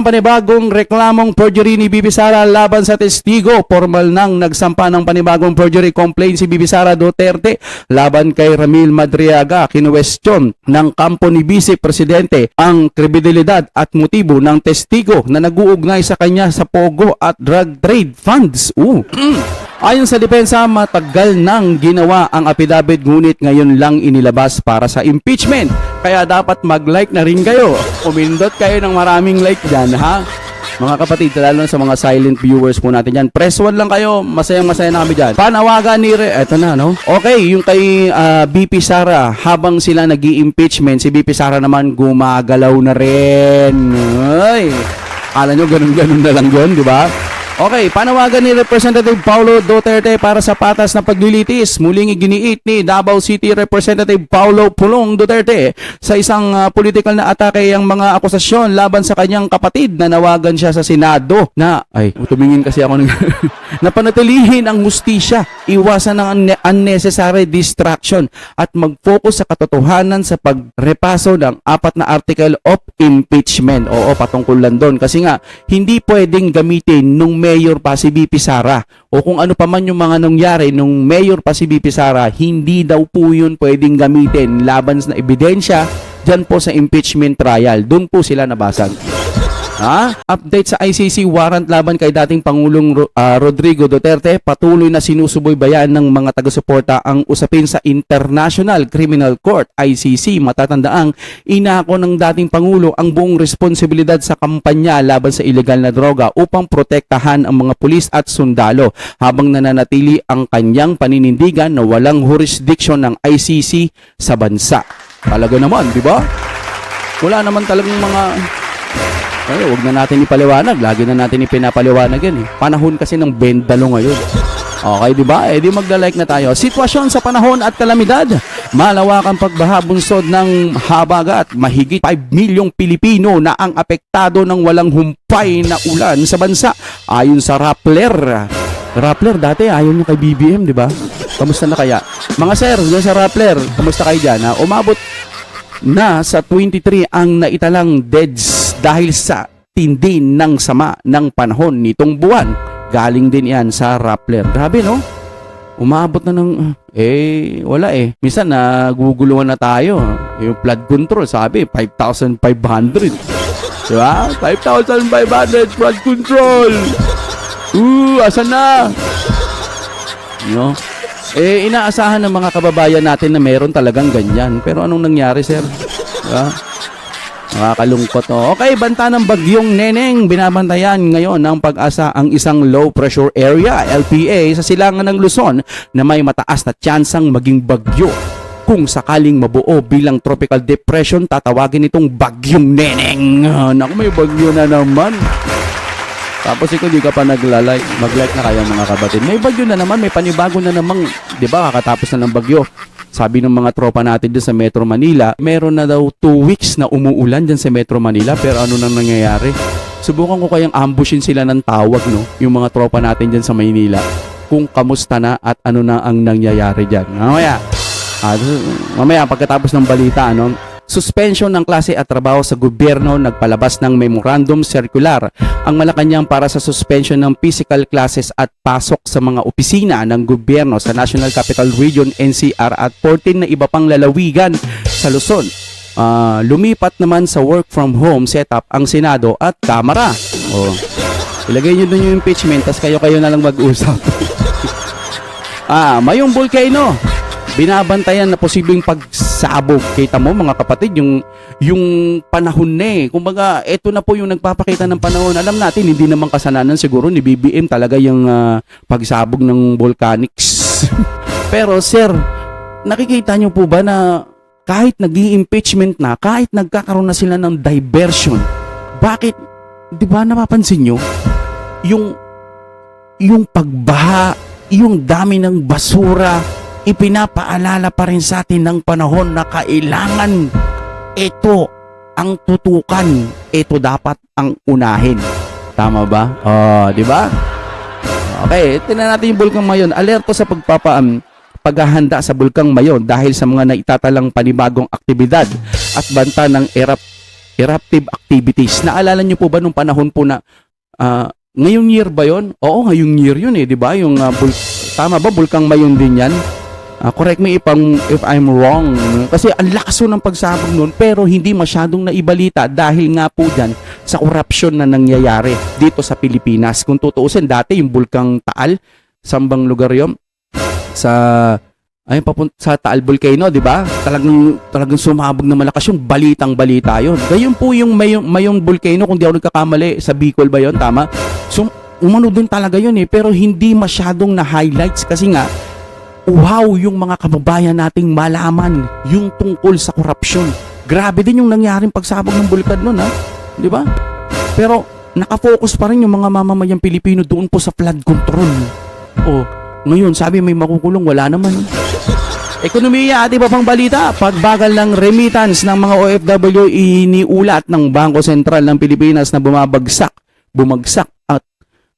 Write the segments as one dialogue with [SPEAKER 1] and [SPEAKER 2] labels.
[SPEAKER 1] Panibagong reklamong perjury ni Bibi Sara laban sa testigo. Formal nang nagsampa ng panibagong perjury complaint si Bibi Sara Duterte laban kay Ramil Madriaga. Kinuwestiyon ng kampo ni Vice Presidente ang kredibilidad at motibo ng testigo na nag-uugnay sa kanya sa pogo at drug trade funds. Ayon sa depensa, matagal nang ginawa ang affidavit ngunit ngayon lang inilabas para sa impeachment. Kaya dapat mag-like na rin kayo. Umindot kayo ng maraming like dyan, ha? Mga kapatid, lalo sa mga silent viewers po natin dyan. Press 1 lang kayo, masayang-masaya na kami dyan. Panawagan ni eto na, no? Okay, yung kay BP Sara, habang sila nag-i-impeachment, si BP Sara naman gumagalaw na rin. Ay, kala nyo ganun-ganun na lang yun, di ba? Okay, panawagan ni Representative Paulo Duterte para sa patas na paglilitis. Muling iginiit ni Davao City Representative Paulo Pulong Duterte sa isang political na atake ang mga akusasyon laban sa kanyang kapatid na nawagan siya sa Senado na, tumingin kasi ako na panatilihin ang hustisya, iwasan ng unnecessary distraction at mag-focus sa katotohanan sa pagrepaso ng 4 na article of impeachment. Oo, patungkol lang doon. Kasi nga, hindi pwedeng gamitin nung mayor pa si BP Sara o kung ano pa man yung mga nangyari nung mayor pa si BP Sara, hindi daw po yun pwedeng gamitin laban sa ebidensya dyan po sa impeachment trial. Doon po sila nabasag. Update sa ICC warrant laban kay dating Pangulong Rodrigo Duterte. Patuloy na sinusubaybayan ng mga taga-suporta ang usapin sa International Criminal Court, ICC. Matatandaang inako ng dating Pangulo ang buong responsibilidad sa kampanya laban sa ilegal na droga upang protektahan ang mga pulis at sundalo habang nananatili ang kanyang paninindigan na walang jurisdiction ng ICC sa bansa. Talaga naman, di ba? Wala naman talagang mga... Huwag na natin ipaliwanag. Lagi na natin ipinapaliwanag yan. Panahon kasi ng bendalo ngayon. Okay, di ba? Di magla-like na tayo. Sitwasyon sa panahon at kalamidad. Malawakang pagbaha bunsod ng habagat. Mahigit 5 milyong Pilipino na ang apektado ng walang humpay na ulan sa bansa. Ayon sa Rappler. Rappler, dati ayaw nyo kay BBM, di ba? Kamusta na kaya? Mga sir, dyan sa Rappler, kamusta kayo dyan? Umabot na sa 23 ang naitalang deaths dahil sa tindi ng sama ng panahon nitong buwan. Galing din yan sa Rappler. Grabe, no? Umabot na ng... wala eh. Minsan naguguluhan na tayo. Yung flood control, sabi, 5,500. Diba? 5,500 flood control. Asan na? No? Inaasahan ng mga kababayan natin na meron talagang ganyan. Pero anong nangyari, sir? Diba? Nakakalungkot, no? Okay, banta ng bagyong Neneng. Binabantayan ngayon ng Pag-asa ang isang low pressure area, LPA, sa silangan ng Luzon na may mataas na tsansang maging bagyo. Kung sakaling mabuo bilang tropical depression, tatawagin itong bagyong Neneng. Naku, may bagyo na naman. Tapos ikaw di ka pa naglalike, mag-like na kayo mga kabatid. May bagyo na naman, may panibago na namang, di ba, kakatapos na ng bagyo. Sabi ng mga tropa natin dyan sa Metro Manila, meron na daw 2 weeks na umuulan dyan sa Metro Manila, pero ano nang nangyayari? Subukan ko kayang ambushin sila ng tawag, no? Yung mga tropa natin dyan sa Maynila, kung kamusta na at ano na ang nangyayari dyan. Mamaya pagkatapos ng balita, ano? Suspension ng klase at trabaho sa gobyerno, nagpalabas ng memorandum circular ang Malacanang para sa suspension ng physical classes at pasok sa mga opisina ng gobyerno sa National Capital Region NCR at 14 na iba pang lalawigan sa Luzon. Lumipat naman sa work from home setup ang Senado at Kamara. Ilagay nyo dun yung impeachment, tas kayo na lang mag-usap. Mayong volcano, binabantayan na posibleng pagsabog. Kita mo mga kapatid, yung panahon na kumbaga, eto na po yung nagpapakita ng panahon. Alam natin, hindi naman kasalanan siguro ni BBM talaga yung pagsabog ng volcanics. Pero sir, nakikita nyo po ba na kahit nag-i-impeachment na, kahit nagkakaroon na sila ng diversion, bakit, di ba napapansin nyo, yung pagbaha, yung dami ng basura, ipinapaalala pa rin sa atin ng panahon na kailangan ito ang tutukan, ito dapat ang unahin. Tama ba? Di ba? Okay, tingnan natin yung Bulkang Mayon. Alerto sa paghahanda sa Bulkang Mayon dahil sa mga naitatalang panibagong aktibidad at banta ng eruptive activities. Naalala niyo po ba nung panahon po na ngayong year ba yon? Oo, ngayong year yun eh, di ba? Yung tama ba, Bulkang Mayon din yan? Correct me if I'm wrong. Kasi ang lakas ng pagsabog noon pero hindi masyadong naibalita dahil nga po dyan sa korupsyon na nangyayari dito sa Pilipinas. Kung tutuusin, dati yung Bulkang Taal, sambang lugar yun? Sa Taal Volcano, di ba? Talagang sumabog na malakas yung balitang-balita yun. Gayon po yung Mayon Volcano, kung di ako nagkakamali, sa Bicol ba yun? Tama? So, umano din talaga yun eh. Pero hindi masyadong na-highlights kasi nga, wow, yung mga kababayan nating malaman yung tungkol sa korupsyon. Grabe din yung nangyaring pagsabog ng bulkan nun, ha? Di ba? Pero, nakafocus pa rin yung mga mamamayang Pilipino doon po sa flood control. Ngayon, sabi may makukulong, wala naman. Ekonomiya at iba pang balita, pagbagal ng remittance ng mga OFW iniulat ng Bangko Sentral ng Pilipinas na bumagsak at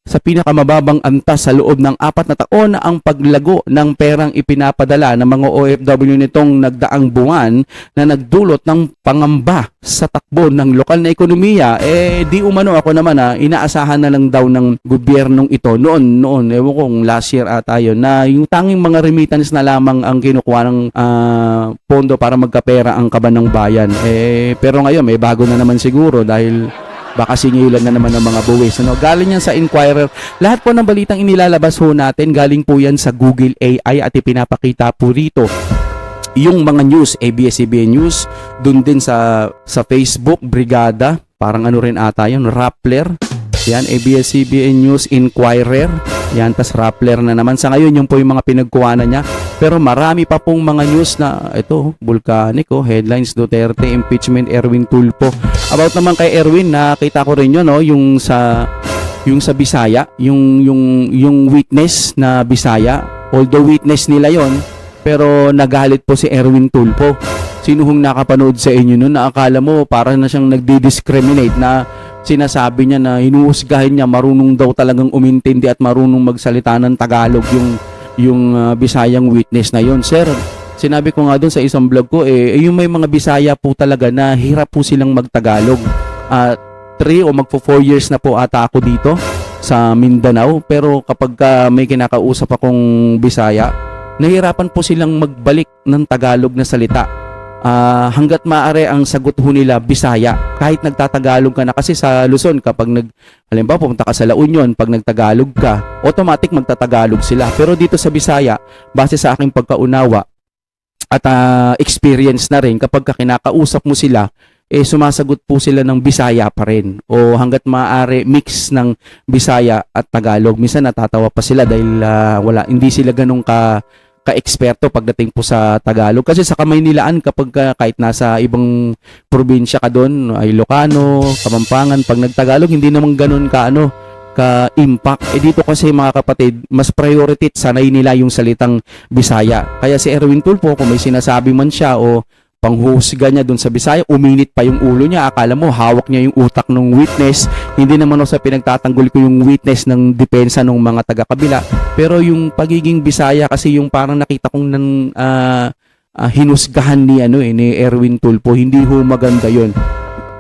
[SPEAKER 1] sa pinakamababang antas sa loob ng 4 na taon ang paglago ng perang ipinapadala ng mga OFW nitong nagdaang buwan na nagdulot ng pangamba sa takbo ng lokal na ekonomiya. Di umano ako naman inaasahan na lang daw ng gobyernong ito noon ewan kong last year ata yun, na yung tanging mga remittance na lamang ang kinukuha ng pondo para magkapera ang kaban ng bayan. Pero ngayon may bago na naman siguro dahil baka singilan na naman ng mga buwis. Galing yan sa Inquirer. Lahat po ng balitang inilalabas ho natin, galing po yan sa Google AI at ipinapakita po rito yung mga news, ABS-CBN News, dun din sa Facebook, Brigada, parang ano rin ata yun, Rappler. Yan, ABS-CBN News, Inquirer. Yan, tas Rappler na naman. Sa ngayon, yung po yung mga pinagkuhanan niya. Pero marami pa pong mga news na, ito, volcanic, headlines, Duterte, impeachment, Erwin Tulfo. About naman kay Erwin, nakita ko rin yun, yung sa Bisaya, yung witness na Bisaya. Although witness nila yon, pero nagalit po si Erwin Tulfo. Sino hong nakapanood sa inyo nun na akala mo parang na siyang nagdi-discriminate, na sinasabi niya na hinuhusgahin niya, marunong daw talagang umintindi at marunong magsalita ng Tagalog yung Bisayang witness na yon. Sir, sinabi ko nga doon sa isang vlog ko, yung may mga Bisaya po talaga na hirap po silang magtagalog. 3 o magpo 4 years na po ata ako dito sa Mindanao, pero kapag may kinakausap akong Bisaya, nahihirapan po silang magbalik ng Tagalog na salita. Hanggat maaari ang sagot ho nila Bisaya, kahit nagtatagalog ka na. Kasi sa Luzon, kapag halimbawa pumunta ka sa La Union, pag nagtagalog ka, automatic magtatagalog sila. Pero dito sa Bisaya, base sa aking pagkaunawa at experience na rin, kapag kinakausap mo sila, sumasagot po sila ng Bisaya pa rin, o hanggat maaari mix ng Bisaya at Tagalog. Minsan natatawa pa sila dahil hindi sila ganun ka-eksperto pagdating po sa Tagalog. Kasi sa Kamaynilaan, kapag kahit nasa ibang probinsya ka doon, ay Ilocano, Kapampangan, pag nagtagalog, hindi naman ganun ka-impact. Dito kasi mga kapatid, mas priority at sanay nila yung salitang Bisaya. Kaya si Erwin Tulfo, kung may sinasabi man siya o panghuhusga niya dun sa Bisaya, uminit pa yung ulo niya. Akala mo hawak niya yung utak ng witness. Hindi naman sa pinagtatanggol ko yung witness ng depensa ng mga taga-kabila. Pero yung pagiging Bisaya kasi yung parang nakita kong hinusgahan ni Erwin Tulfo, hindi ho maganda yun.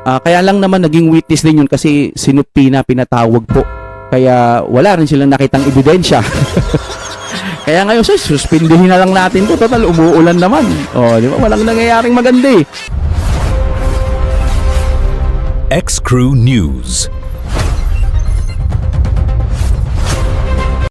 [SPEAKER 1] Kaya lang naman naging witness din yun kasi sinupina, pinatawag po. Kaya wala rin silang nakitang ebidensya. Kaya ngayon, suspindihin na lang natin to. Total, umuulan naman. Di ba? Walang nangyayaring maganda.
[SPEAKER 2] X-Crew News.